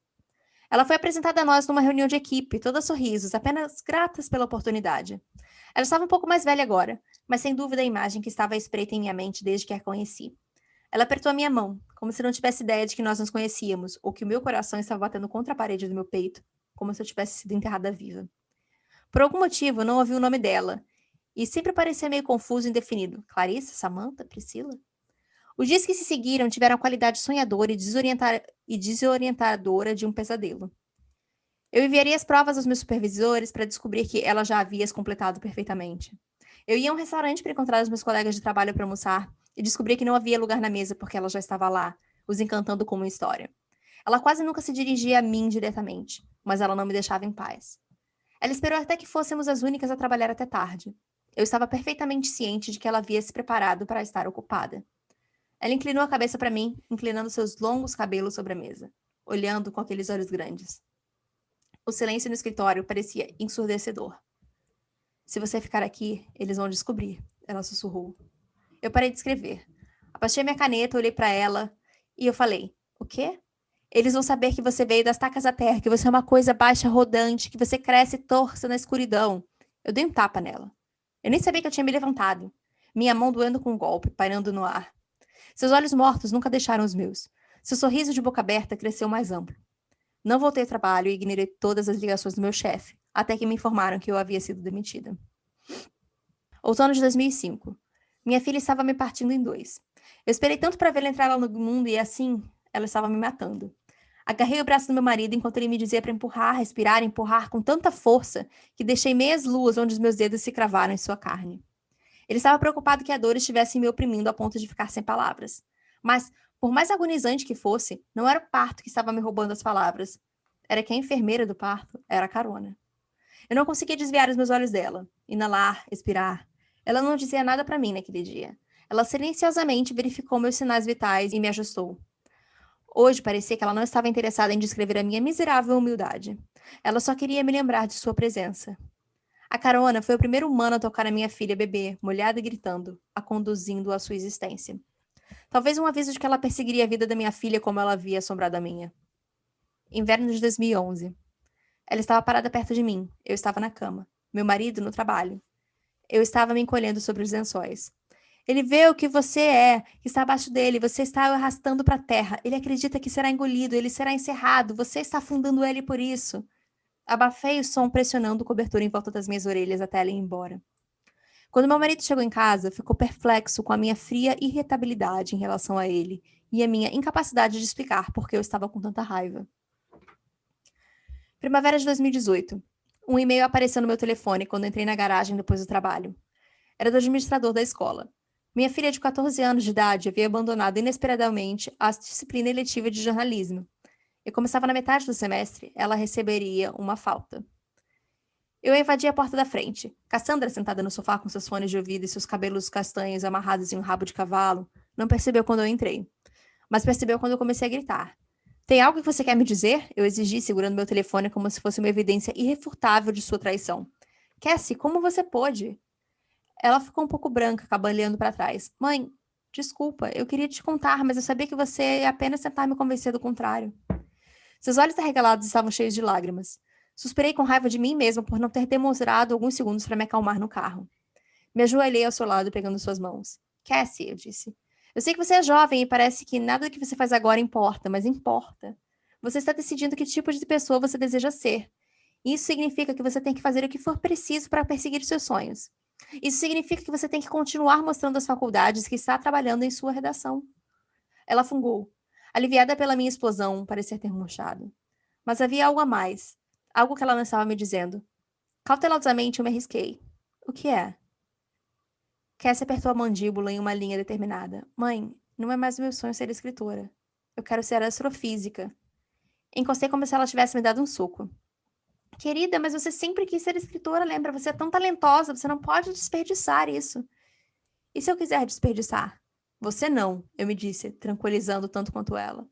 Ela foi apresentada a nós numa reunião de equipe, toda sorrisos, apenas gratas pela oportunidade. Ela estava um pouco mais velha agora, mas sem dúvida a imagem que estava espreita em minha mente desde que a conheci. Ela apertou a minha mão, como se não tivesse ideia de que nós nos conhecíamos, ou que o meu coração estava batendo contra a parede do meu peito, como se eu tivesse sido enterrada viva. Por algum motivo, eu não ouvi o nome dela, e sempre parecia meio confuso e indefinido. Clarissa? Samantha? Priscila? Os dias que se seguiram tiveram a qualidade sonhadora e desorientadora de um pesadelo. Eu enviaria as provas aos meus supervisores para descobrir que ela já havia as completado perfeitamente. Eu ia a um restaurante para encontrar os meus colegas de trabalho para almoçar e descobri que não havia lugar na mesa porque ela já estava lá, os encantando com uma história. Ela quase nunca se dirigia a mim diretamente, mas ela não me deixava em paz. Ela esperou até que fôssemos as únicas a trabalhar até tarde. Eu estava perfeitamente ciente de que ela havia se preparado para estar ocupada. Ela inclinou a cabeça para mim, inclinando seus longos cabelos sobre a mesa, olhando com aqueles olhos grandes. O silêncio no escritório parecia ensurdecedor. Se você ficar aqui, eles vão descobrir, ela sussurrou. Eu parei de escrever. Abaixei minha caneta, olhei para ela e eu falei: o quê? Eles vão saber que você veio das tacas da terra, que você é uma coisa baixa rodante, que você cresce torça na escuridão. Eu dei um tapa nela. Eu nem sabia que eu tinha me levantado. Minha mão doendo com um golpe, pairando no ar. Seus olhos mortos nunca deixaram os meus. Seu sorriso de boca aberta cresceu mais amplo. Não voltei ao trabalho e ignorei todas as ligações do meu chefe, até que me informaram que eu havia sido demitida. Outono de 2005. Minha filha estava me partindo em dois. Eu esperei tanto para vê-la entrar no mundo e, assim, ela estava me matando. Agarrei o braço do meu marido enquanto ele me dizia para empurrar com tanta força que deixei meias luas onde os meus dedos se cravaram em sua carne. Ele estava preocupado que a dor estivesse me oprimindo a ponto de ficar sem palavras. Mas, por mais agonizante que fosse, não era o parto que estava me roubando as palavras. Era que a enfermeira do parto era a Carona. Eu não conseguia desviar os meus olhos dela. Inalar, expirar. Ela não dizia nada para mim naquele dia. Ela silenciosamente verificou meus sinais vitais e me ajustou. Hoje parecia que ela não estava interessada em descrever a minha miserável humildade. Ela só queria me lembrar de sua presença. A Carona foi o primeiro humano a tocar a minha filha bebê, molhada e gritando, a conduzindo à sua existência. Talvez um aviso de que ela perseguiria a vida da minha filha como ela havia assombrado a minha. Inverno de 2011. Ela estava parada perto de mim. Eu estava na cama. Meu marido no trabalho. Eu estava me encolhendo sobre os lençóis. Ele vê o que você é, que está abaixo dele. Você está o arrastando para a terra. Ele acredita que será engolido, ele será encerrado. Você está afundando ele por isso. Abafei o som pressionando o cobertor em volta das minhas orelhas até ela ir embora. Quando meu marido chegou em casa, ficou perplexo com a minha fria irritabilidade em relação a ele e a minha incapacidade de explicar por que eu estava com tanta raiva. Primavera de 2018. Um e-mail apareceu no meu telefone quando entrei na garagem depois do trabalho. Era do administrador da escola. Minha filha de 14 anos de idade havia abandonado inesperadamente a disciplina eletiva de jornalismo. E como estava na metade do semestre, ela receberia uma falta. Eu invadi a porta da frente. Cassandra, sentada no sofá com seus fones de ouvido e seus cabelos castanhos amarrados em um rabo de cavalo, não percebeu quando eu entrei. Mas percebeu quando eu comecei a gritar. Tem algo que você quer me dizer? Eu exigi, segurando meu telefone como se fosse uma evidência irrefutável de sua traição. Cassie, como você pôde? Ela ficou um pouco branca, cambaleando para trás. Mãe, desculpa, eu queria te contar, mas eu sabia que você ia apenas tentar me convencer do contrário. Seus olhos arregalados estavam cheios de lágrimas. Suspirei com raiva de mim mesma por não ter demonstrado alguns segundos para me acalmar no carro. Me ajoelhei ao seu lado, pegando suas mãos. Cassie, eu disse. Eu sei que você é jovem e parece que nada do que você faz agora importa, mas importa. Você está decidindo que tipo de pessoa você deseja ser. Isso significa que você tem que fazer o que for preciso para perseguir seus sonhos. Isso significa que você tem que continuar mostrando as faculdades que está trabalhando em sua redação. Ela fungou. Aliviada pela minha explosão, parecia ter murchado. Mas havia algo a mais. Algo que ela não estava me dizendo. Cautelosamente, eu me arrisquei. O que é? Cassie apertou a mandíbula em uma linha determinada. Mãe, não é mais o meu sonho ser escritora. Eu quero ser astrofísica. Encostei como se ela tivesse me dado um soco. Querida, mas você sempre quis ser escritora, lembra? Você é tão talentosa, você não pode desperdiçar isso. E se eu quiser desperdiçar? Você não, eu me disse, tranquilizando tanto quanto ela.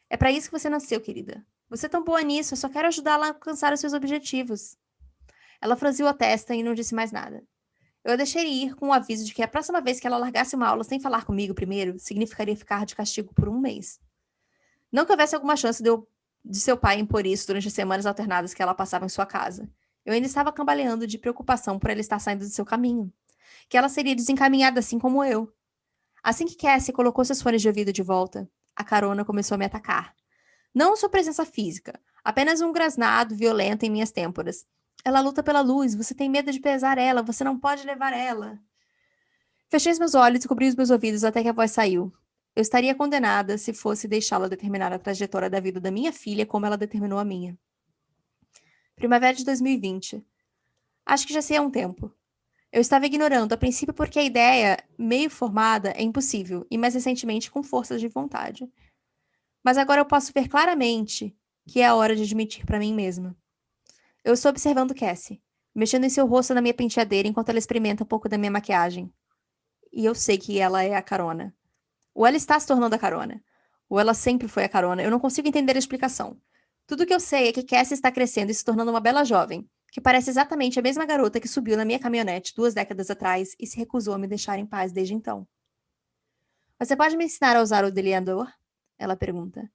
É para isso que você nasceu, querida. Você é tão boa nisso, eu só quero ajudá-la a alcançar os seus objetivos. Ela franziu a testa e não disse mais nada. Eu a deixei ir com o aviso de que a próxima vez que ela largasse uma aula sem falar comigo primeiro, significaria ficar de castigo por um mês. Não que houvesse alguma chance de seu pai impor isso durante as semanas alternadas que ela passava em sua casa. Eu ainda estava cambaleando de preocupação por ela estar saindo do seu caminho. Que ela seria desencaminhada assim como eu. Assim que Cassie colocou seus fones de ouvido de volta, a carona começou a me atacar. Não sua presença física, apenas um grasnado violento em minhas têmporas. Ela luta pela luz, você tem medo de pesar ela, você não pode levar ela. Fechei os meus olhos e cobri os meus ouvidos até que a voz saiu. Eu estaria condenada se fosse deixá-la determinar a trajetória da vida da minha filha como ela determinou a minha. Primavera de 2020. Acho que já sei há um tempo. Eu estava ignorando, a princípio porque a ideia, meio formada, é impossível, e mais recentemente com forças de vontade. Mas agora eu posso ver claramente que é a hora de admitir para mim mesma. Eu estou observando Cassie, mexendo em seu rosto na minha penteadeira enquanto ela experimenta um pouco da minha maquiagem. E eu sei que ela é a carona. Ou ela está se tornando a carona. Ou ela sempre foi a carona. Eu não consigo entender a explicação. Tudo que eu sei é que Cassie está crescendo e se tornando uma bela jovem, que parece exatamente a mesma garota que subiu na minha caminhonete 2 décadas atrás e se recusou a me deixar em paz desde então. Você pode me ensinar a usar o delineador? Ela pergunta.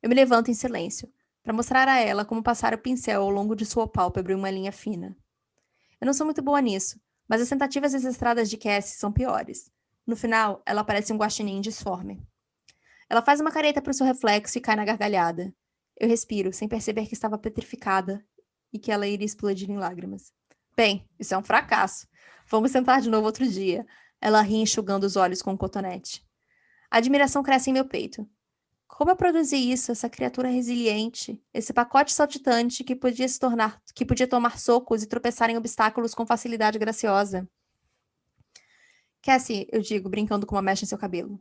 Eu me levanto em silêncio, para mostrar a ela como passar o pincel ao longo de sua pálpebra em uma linha fina. Eu não sou muito boa nisso, mas as tentativas desastradas de Cassie são piores. No final, ela parece um guaxinim disforme. Ela faz uma careta para o seu reflexo e cai na gargalhada. Eu respiro, sem perceber que estava petrificada e que ela iria explodir em lágrimas. Bem, isso é um fracasso. Vamos sentar de novo outro dia. Ela ri enxugando os olhos com um cotonete. A admiração cresce em meu peito. Como eu produzi isso, essa criatura resiliente, esse pacote saltitante que podia tomar socos e tropeçar em obstáculos com facilidade graciosa. Cassie, eu digo, brincando com uma mecha em seu cabelo.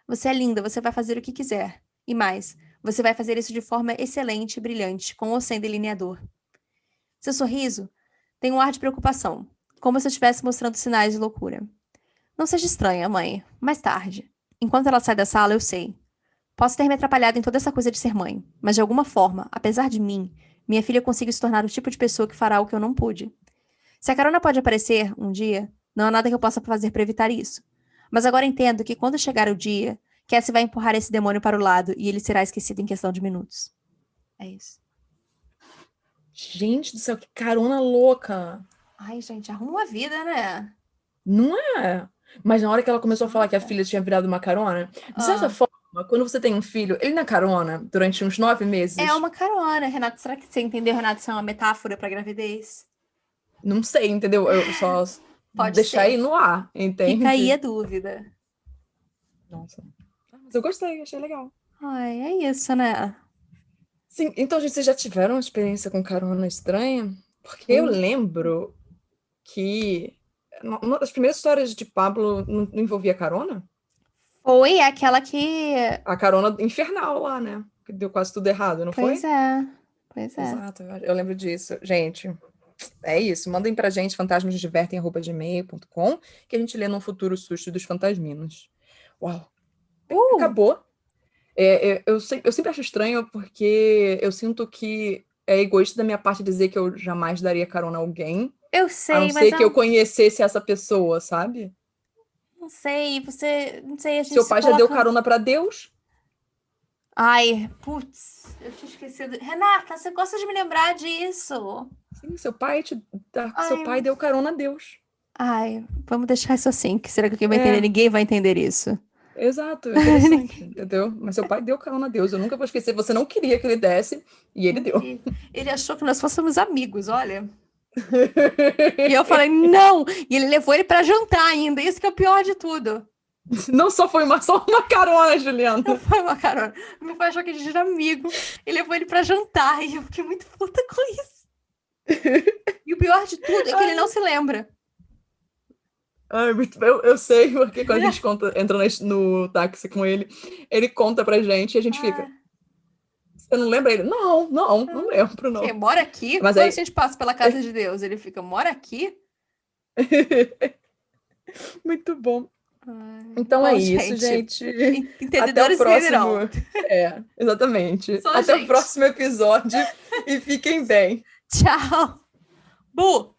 Você é linda, você vai fazer o que quiser. E mais, você vai fazer isso de forma excelente e brilhante, com ou sem delineador. Seu sorriso tem um ar de preocupação, como se eu estivesse mostrando sinais de loucura. Não seja estranha, mãe. Mais tarde. Enquanto ela sai da sala, eu sei. Posso ter me atrapalhado em toda essa coisa de ser mãe, mas de alguma forma, apesar de mim, minha filha conseguiu se tornar o tipo de pessoa que fará o que eu não pude. Se a carona pode aparecer um dia, não há nada que eu possa fazer para evitar isso. Mas agora entendo que quando chegar o dia, Cassie vai empurrar esse demônio para o lado e ele será esquecido em questão de minutos. É isso. Gente do céu, que carona louca. Ai, gente, arruma uma vida, né? Não é? Mas na hora que ela começou a falar que a filha tinha virado uma carona, de certa forma, quando você tem um filho, ele não é carona durante uns 9 meses? É uma carona, Renato. Será que você entendeu, Renato? Isso é uma metáfora para gravidez? Não sei, entendeu? Eu só Pode deixar ser. aí no ar, entende? Fica aí a dúvida. Nossa. Mas eu gostei, achei legal. Ai, é isso, né? Sim, então, gente, vocês já tiveram uma experiência com carona estranha? Porque eu lembro que uma das primeiras histórias de Pablo não envolvia carona? Foi aquela que. A carona infernal lá, né? Que deu quase tudo errado, não foi? Pois é. Pois é. Exato, eu lembro disso. Gente, é isso. Mandem pra gente fantasmasnosdivertem@gmail.com que a gente lê num futuro susto dos fantasminos. Uau! Acabou. Eu sempre acho estranho porque eu sinto que é egoísta da minha parte dizer que eu jamais daria carona a alguém. Eu sei, A não ser que eu conhecesse essa pessoa, sabe? Não sei, você. Não sei, a gente Seu pai já deu carona pra Deus? Ai, putz, eu tinha esquecido. Renata, você gosta de me lembrar disso? Sim, seu pai deu carona a Deus. Ai, vamos deixar isso assim, que será que alguém vai entender? Ninguém vai entender isso. Exato, interessante, entendeu? Mas seu pai deu carona a Deus, eu nunca vou esquecer. Você não queria que ele desse, e ele deu. Ele achou que nós fôssemos amigos, olha. E eu falei, não! E ele levou ele pra jantar ainda, isso que é o pior de tudo. Não só foi só uma carona, Juliana. Não foi uma carona. Meu pai achou que a gente era amigo. E levou ele pra jantar. E eu fiquei muito puta com isso. E o pior de tudo é que ele não se lembra. Ai, eu sei, porque quando a gente entra no táxi com ele, ele conta pra gente e a gente fica. Você não lembra ele? Não lembro, não. Porque mora aqui? Mas quando aí... a gente passa pela casa de Deus, ele fica, mora aqui? Muito bom. Então Bom, é isso, gente. Até o Entendedores próximo. entenderão. Exatamente. Só a Até o gente. próximo episódio e fiquem bem. Tchau. Bu!